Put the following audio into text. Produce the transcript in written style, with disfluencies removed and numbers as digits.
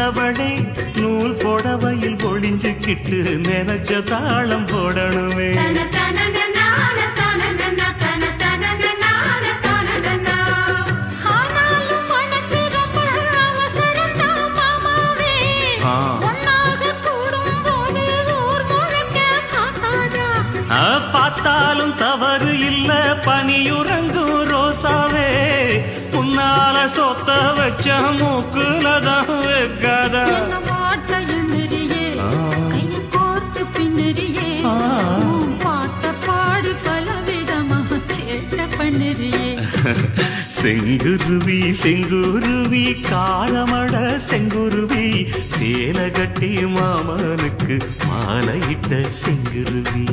வந்தவளே நூல் புடவையில் ஒளிஞ்சுக்கிட்டு நினைச்ச தாளம் போடணுமே. பார்த்தாலும் தவறு இல்ல பனியுறங்கும் ரோசாவே, உன்னால சொத்த வச்ச மூக்குலதான் வைக்காத. செங்குருவி செங்குருவி காரமட செங்குருவி, சேல கட்டி மாமனுக்கு மாலையிட்ட செங்குருவி.